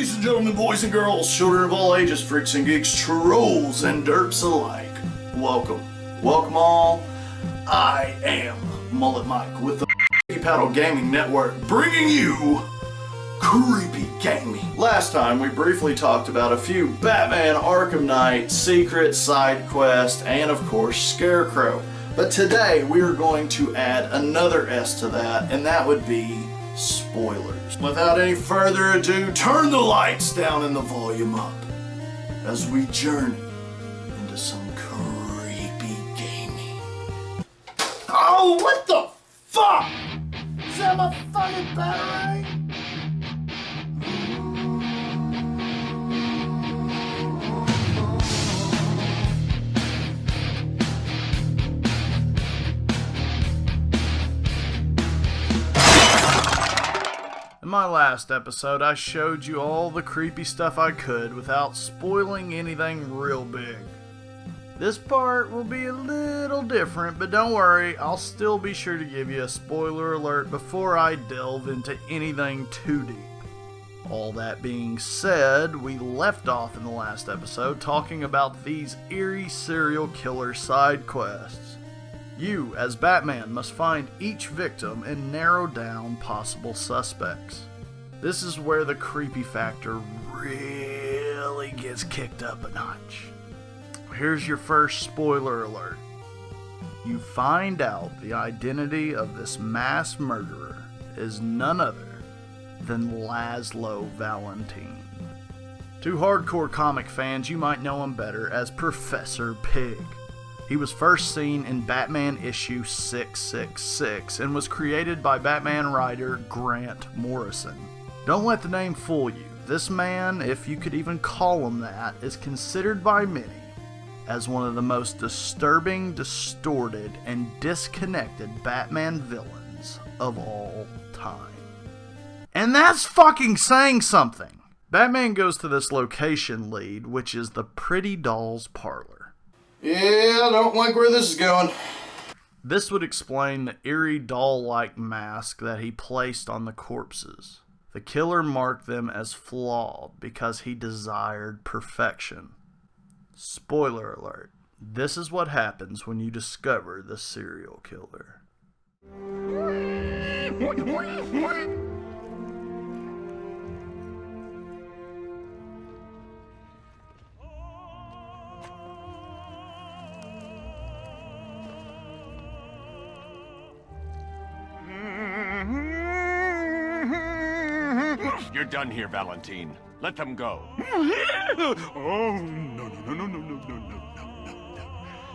Ladies and gentlemen, boys and girls, children of all ages, freaks and geeks, trolls and derps alike, welcome. Welcome all. I am Mullet Mike with the Paddle Gaming Network, bringing you creepy gaming. Last time we briefly talked about a few Batman Arkham Knight secret side quests and of course Scarecrow. But today we are going to add another S to that, and that would be spoilers. Without any further ado, turn the lights down and the volume up as we journey into some creepy gaming. Oh, what the fuck? Is that my fucking battery? In my last episode, I showed you all the creepy stuff I could without spoiling anything real big. This part will be a little different, but don't worry, I'll still be sure to give you a spoiler alert before I delve into anything too deep. All that being said, we left off in the last episode talking about these eerie serial killer side quests. You, as Batman, must find each victim and narrow down possible suspects. This is where the creepy factor really gets kicked up a notch. Here's your first spoiler alert. You find out the identity of this mass murderer is none other than Laszlo Valentine. To hardcore comic fans, you might know him better as Professor Pig. He was first seen in Batman issue 666 and was created by Batman writer Grant Morrison. Don't let the name fool you. This man, if you could even call him that, is considered by many as one of the most disturbing, distorted, and disconnected Batman villains of all time. And that's fucking saying something. Batman goes to this location lead, which is the Pretty Doll's parlor. Yeah, I don't like where this is going. This would explain the eerie doll-like mask that he placed on the corpses. The killer marked them as flawed because he desired perfection. Spoiler alert. This is what happens when you discover the serial killer. You're done here, Valentine. Let them go. Oh, no.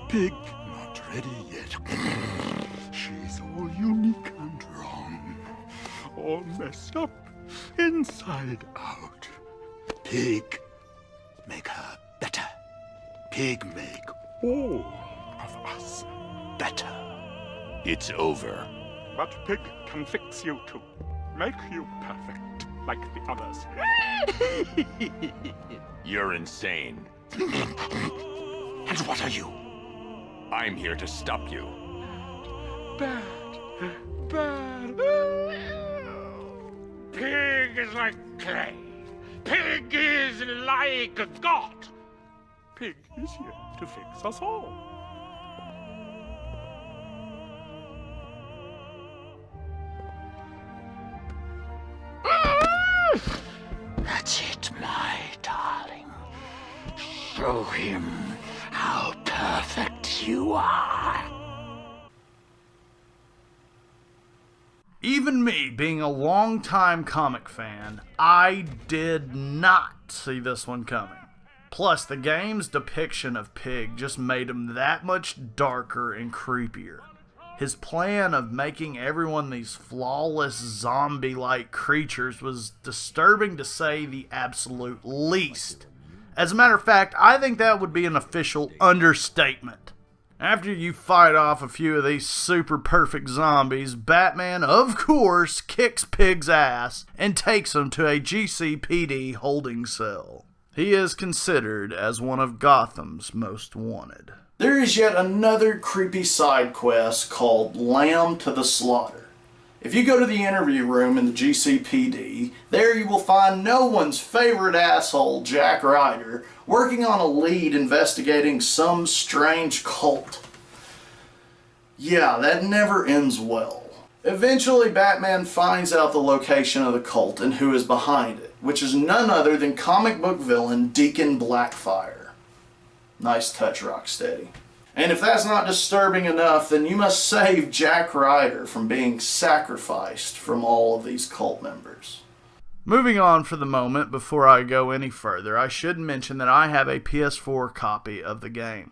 Pig not ready yet. She's all unique and wrong. All messed up, inside out. Pig, make her better. Pig make all of us better. It's over. But Pig can fix you too. Make you perfect, like the others. You're insane. And what are you? I'm here to stop you. Bad. Pig is like clay. Pig is like a god. Pig is here to fix us all. That's it, my darling. Show him how perfect you are. Even me, being a longtime comic fan, I did not see this one coming. Plus, the game's depiction of Pig just made him that much darker and creepier. His plan of making everyone these flawless zombie-like creatures was disturbing to say the absolute least. As a matter of fact, I think that would be an official understatement. After you fight off a few of these super perfect zombies, Batman, of course, kicks Pig's ass and takes him to a GCPD holding cell. He is considered as one of Gotham's most wanted. There is yet another creepy side quest called Lamb to the Slaughter. If you go to the interview room in the GCPD, there you will find no one's favorite asshole, Jack Ryder, working on a lead investigating some strange cult. Yeah, that never ends well. Eventually, Batman finds out the location of the cult and who is behind it, which is none other than comic book villain Deacon Blackfire. Nice touch, Rocksteady. And if that's not disturbing enough, then you must save Jack Ryder from being sacrificed from all of these cult members. Moving on for the moment, before I go any further, I should mention that I have a PS4 copy of the game.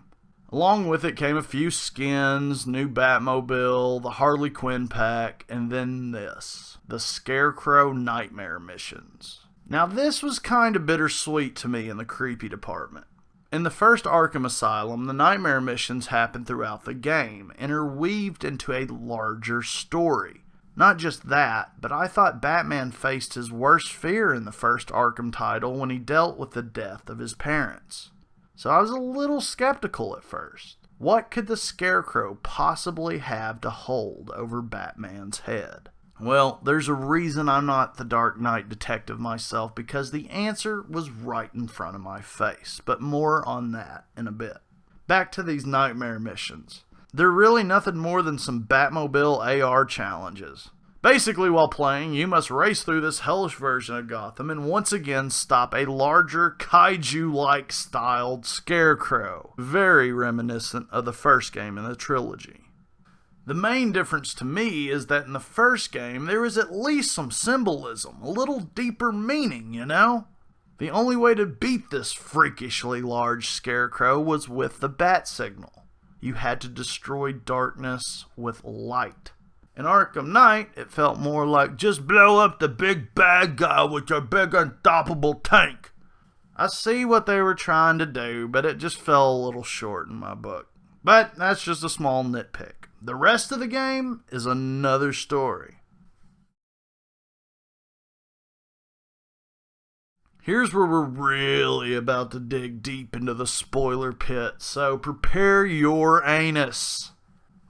Along with it came a few skins, new Batmobile, the Harley Quinn pack, and then this, the Scarecrow Nightmare missions. Now this was kind of bittersweet to me in the creepy department. In the first Arkham Asylum, the Nightmare missions happen throughout the game, interweaved into a larger story. Not just that, but I thought Batman faced his worst fear in the first Arkham title when he dealt with the death of his parents. So I was a little skeptical at first. What could the Scarecrow possibly have to hold over Batman's head? Well, there's a reason I'm not the Dark Knight detective myself, because the answer was right in front of my face, but more on that in a bit. Back to these Nightmare missions. They're really nothing more than some Batmobile AR challenges. Basically, while playing, you must race through this hellish version of Gotham and once again stop a larger, kaiju-like styled Scarecrow, very reminiscent of the first game in the trilogy. The main difference to me is that in the first game, there is at least some symbolism, a little deeper meaning, you know? The only way to beat this freakishly large Scarecrow was with the bat signal. You had to destroy darkness with light. In Arkham Knight, it felt more like just blow up the big bad guy with your big unstoppable tank. I see what they were trying to do, but it just fell a little short in my book. But that's just a small nitpick. The rest of the game is another story. Here's where we're really about to dig deep into the spoiler pit, so prepare your anus.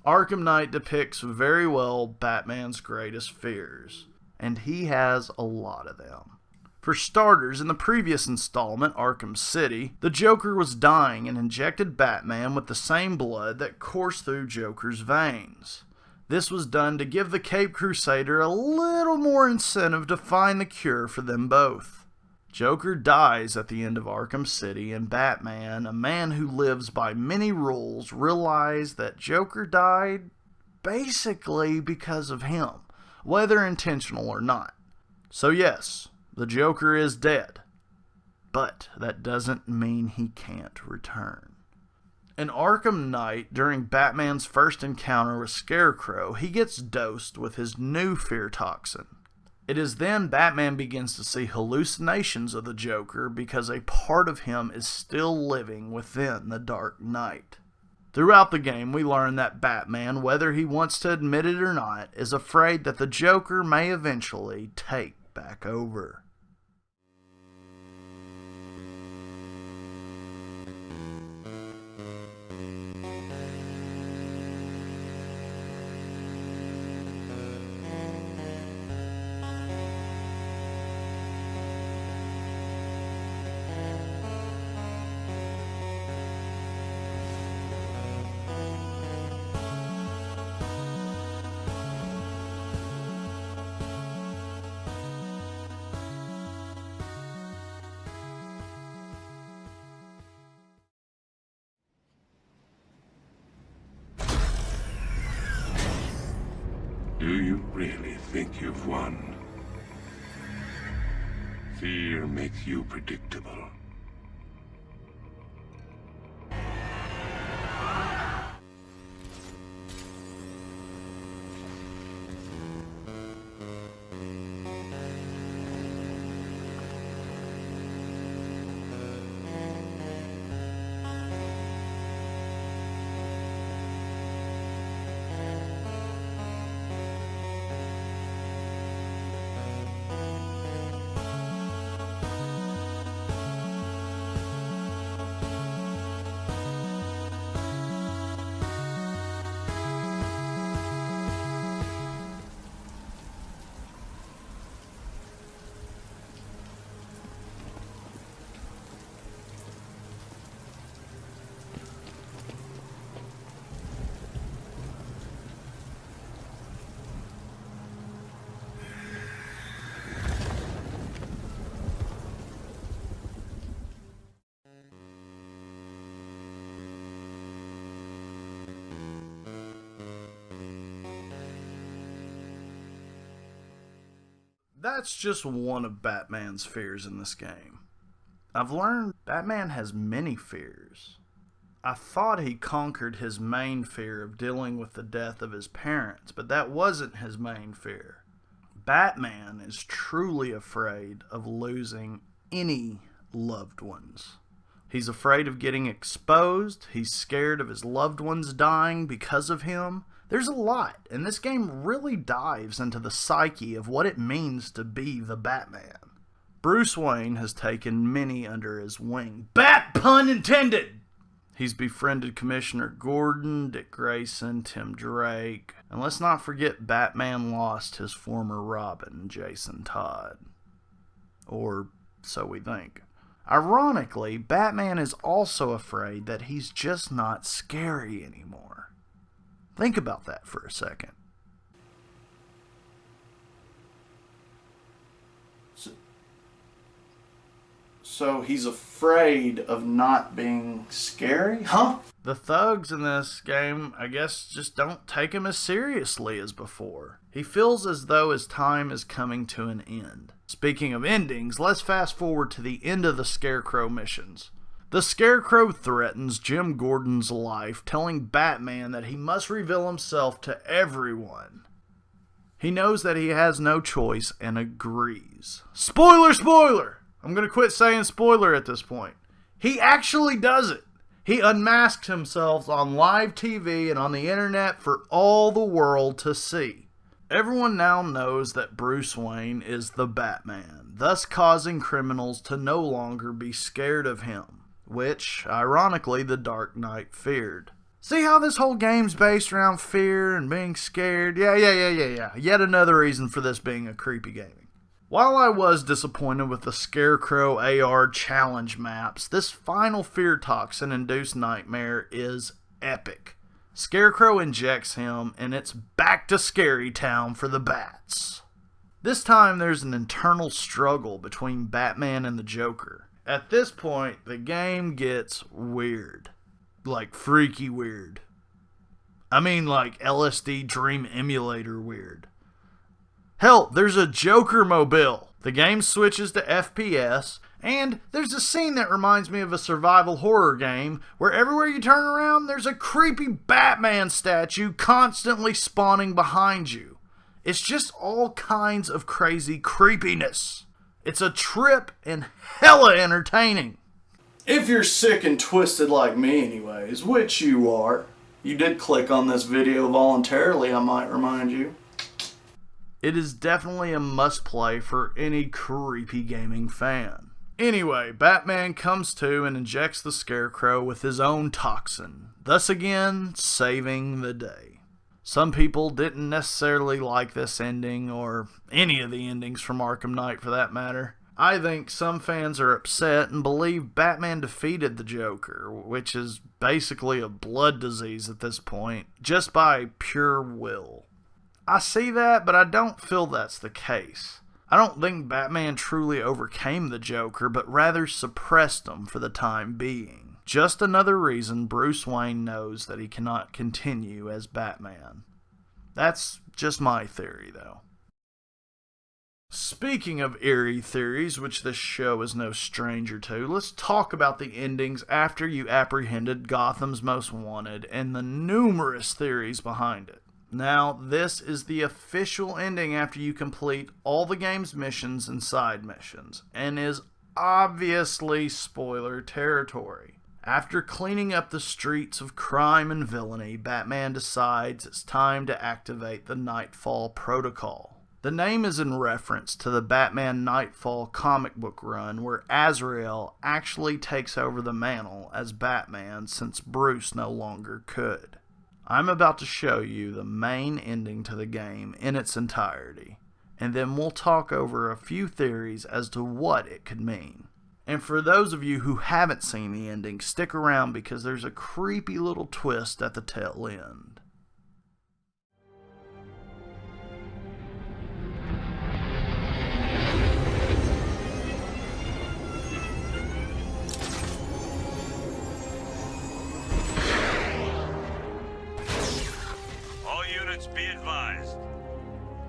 Arkham Knight depicts very well Batman's greatest fears, and he has a lot of them. For starters, in the previous installment, Arkham City, the Joker was dying and injected Batman with the same blood that coursed through Joker's veins. This was done to give the Caped Crusader a little more incentive to find the cure for them both. Joker dies at the end of Arkham City, and Batman, a man who lives by many rules, realized that Joker died basically because of him, whether intentional or not. So yes, the Joker is dead, but that doesn't mean he can't return. In Arkham Knight, during Batman's first encounter with Scarecrow, he gets dosed with his new fear toxin. It is then Batman begins to see hallucinations of the Joker because a part of him is still living within the Dark Knight. Throughout the game, we learn that Batman, whether he wants to admit it or not, is afraid that the Joker may eventually take back over. Do you really think you've won? Fear makes you predictable. that's just one of Batman's fears in this game. I've learned Batman has many fears. I thought he conquered his main fear of dealing with the death of his parents, but that wasn't his main fear. Batman is truly afraid of losing any loved ones. He's afraid of getting exposed. He's scared of his loved ones dying because of him. There's a lot, and this game really dives into the psyche of what it means to be the Batman. Bruce Wayne has taken many under his wing. Bat pun intended! He's befriended Commissioner Gordon, Dick Grayson, Tim Drake, and let's not forget Batman lost his former Robin, Jason Todd. Or so we think. Ironically, Batman is also afraid that he's just not scary anymore. Think about that for a second. So he's afraid of not being scary? Huh? The thugs in this game, I guess, just don't take him as seriously as before. He feels as though his time is coming to an end. Speaking of endings, let's fast forward to the end of the Scarecrow missions. The Scarecrow threatens Jim Gordon's life, telling Batman that he must reveal himself to everyone. He knows that he has no choice and agrees. Spoiler, spoiler! I'm going to quit saying spoiler at this point. He actually does it. He unmasks himself on live TV and on the internet for all the world to see. Everyone now knows that Bruce Wayne is the Batman, thus causing criminals to no longer be scared of him, which, ironically, the Dark Knight feared. See how this whole game's based around fear and being scared? Yeah. Yet another reason for this being a creepy game. While I was disappointed with the Scarecrow AR challenge maps, this final fear toxin-induced nightmare is epic. Scarecrow injects him, and it's back to Scary Town for the bats. This time there's an internal struggle between Batman and the Joker. At this point, the game gets weird. Like freaky weird. I mean like LSD Dream Emulator weird. Hell, there's a Joker mobile. The game switches to FPS, and there's a scene that reminds me of a survival horror game where everywhere you turn around, there's a creepy Batman statue constantly spawning behind you. It's just all kinds of crazy creepiness. It's a trip and hella entertaining. If you're sick and twisted like me anyways, which you are, you did click on this video voluntarily, I might remind you. It is definitely a must-play for any creepy gaming fan. Anyway, Batman comes to and injects the Scarecrow with his own toxin, thus again saving the day. Some people didn't necessarily like this ending, or any of the endings from Arkham Knight for that matter. I think some fans are upset and believe Batman defeated the Joker, which is basically a blood disease at this point, just by pure will. I see that, but I don't feel that's the case. I don't think Batman truly overcame the Joker, but rather suppressed him for the time being. Just another reason Bruce Wayne knows that he cannot continue as Batman. That's just my theory, though. Speaking of eerie theories, which this show is no stranger to, let's talk about the endings after you apprehended Gotham's Most Wanted and the numerous theories behind it. Now, this is the official ending after you complete all the game's missions and side missions, and is obviously spoiler territory. After cleaning up the streets of crime and villainy, Batman decides it's time to activate the Nightfall Protocol. The name is in reference to the Batman Nightfall comic book run where Azrael actually takes over the mantle as Batman since Bruce no longer could. I'm about to show you the main ending to the game in its entirety, and then we'll talk over a few theories as to what it could mean. And for those of you who haven't seen the ending, stick around because there's a creepy little twist at the tail end. Be advised,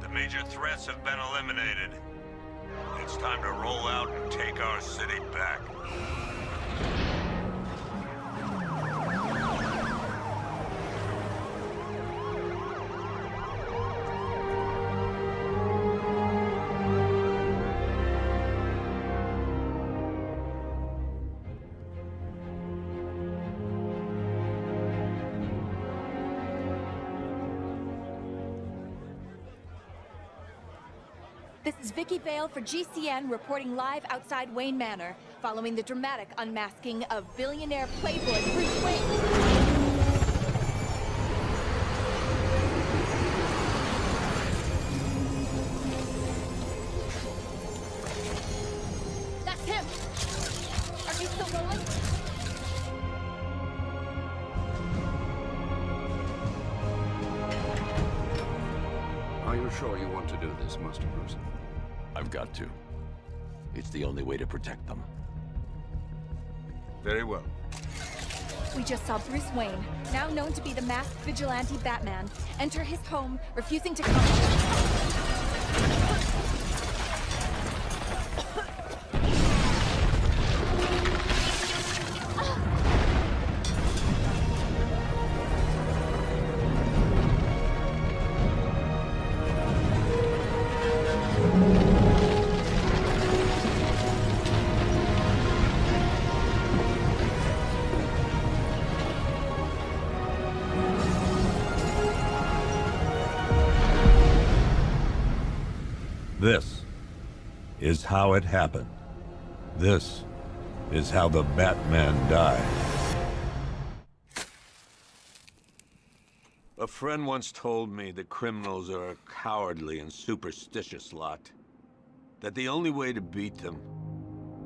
the major threats have been eliminated. It's time to roll out and take our city back. This is Vicky Vale for GCN reporting live outside Wayne Manor, following the dramatic unmasking of billionaire playboy Bruce Wayne. That's him! Are you still rolling? Are you sure you want to do this, Master Bruce? I've got to. It's the only way to protect them. Very well. We just saw Bruce Wayne, now known to be the masked vigilante Batman, enter his home, refusing to come. This is how it happened. This is how the Batman died. A friend once told me that criminals are a cowardly and superstitious lot. That the only way to beat them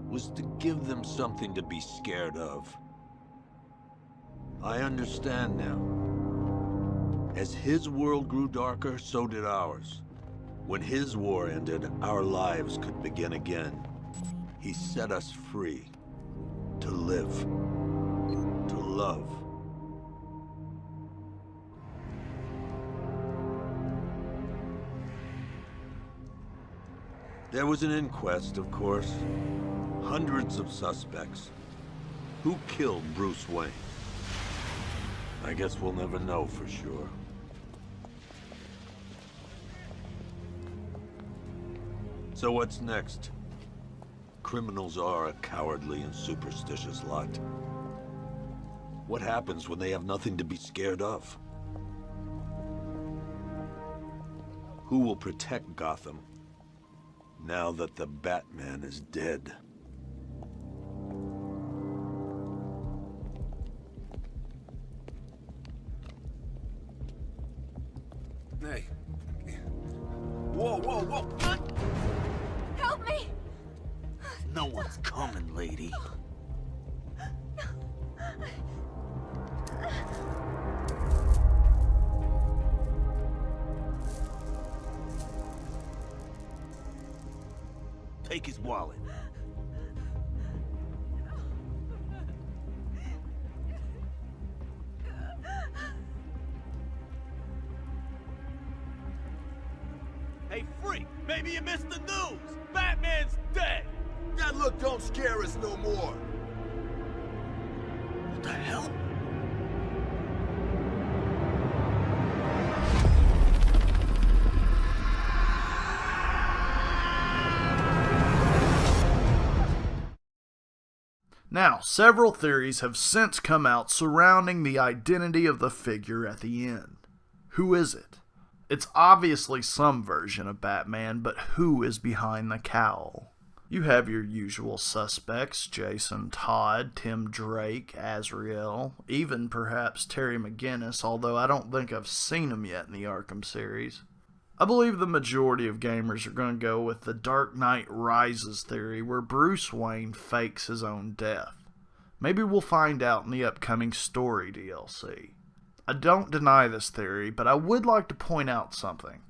was to give them something to be scared of. I understand now. As his world grew darker, so did ours. When his war ended, our lives could begin again. He set us free. To live. To love. There was an inquest, of course. Hundreds of suspects. Who killed Bruce Wayne? I guess we'll never know for sure. So what's next? Criminals are a cowardly and superstitious lot. What happens when they have nothing to be scared of? Who will protect Gotham now that the Batman is dead? Hey. Whoa, whoa, whoa! Help me! No one's coming, lady. Take his wallet. Hey, freak! Maybe you missed the news! Batman's dead! That look don't scare us no more. What the hell? Now, several theories have since come out surrounding the identity of the figure at the end. Who is it? It's obviously some version of Batman, but who is behind the cowl? You have your usual suspects, Jason Todd, Tim Drake, Azrael, even perhaps Terry McGinnis, although I don't think I've seen him yet in the Arkham series. I believe the majority of gamers are going to go with the Dark Knight Rises theory, where Bruce Wayne fakes his own death. Maybe we'll find out in the upcoming story DLC. I don't deny this theory, but I would like to point out something.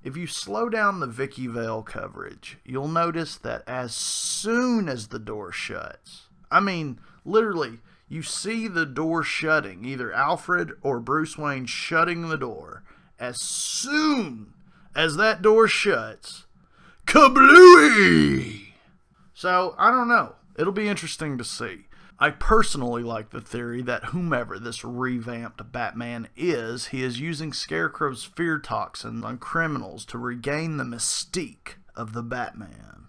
If you slow down the Vicky Vale coverage, you'll notice that as soon as the door shuts, I mean, literally, you see the door shutting, either Alfred or Bruce Wayne shutting the door. As soon as that door shuts, Kablooey! So, I don't know. It'll be interesting to see. I personally like the theory that whomever this revamped Batman is, he is using Scarecrow's fear toxin on criminals to regain the mystique of the Batman.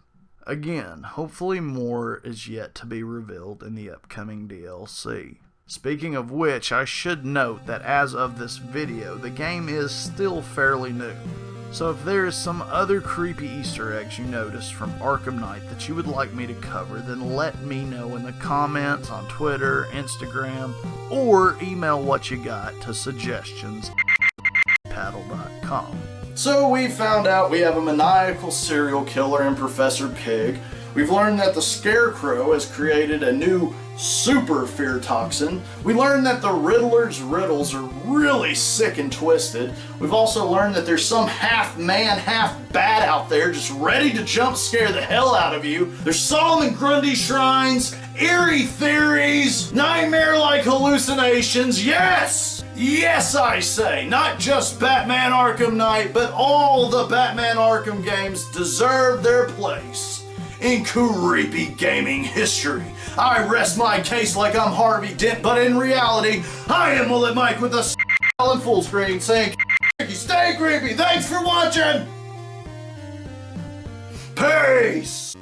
Again, hopefully more is yet to be revealed in the upcoming DLC. Speaking of which, I should note that as of this video, the game is still fairly new. So if there is some other creepy Easter eggs you noticed from Arkham Knight that you would like me to cover, then let me know in the comments on Twitter, Instagram, or email what you got to suggestions@paddle.com. So we found out we have a maniacal serial killer in Professor Pig. We've learned that the Scarecrow has created a new super fear toxin. We learned that the Riddler's riddles are really sick and twisted. We've also learned that there's some half man, half bat out there just ready to jump scare the hell out of you. There's Solomon Grundy shrines, eerie theories, nightmare-like hallucinations. Yes! Yes, I say, not just Batman Arkham Knight, but all the Batman Arkham games deserve their place in creepy gaming history. I rest my case like I'm Harvey Dent, but in reality, I am Mullet Mike with a and full screen saying, stay creepy. Thanks for watching. Peace.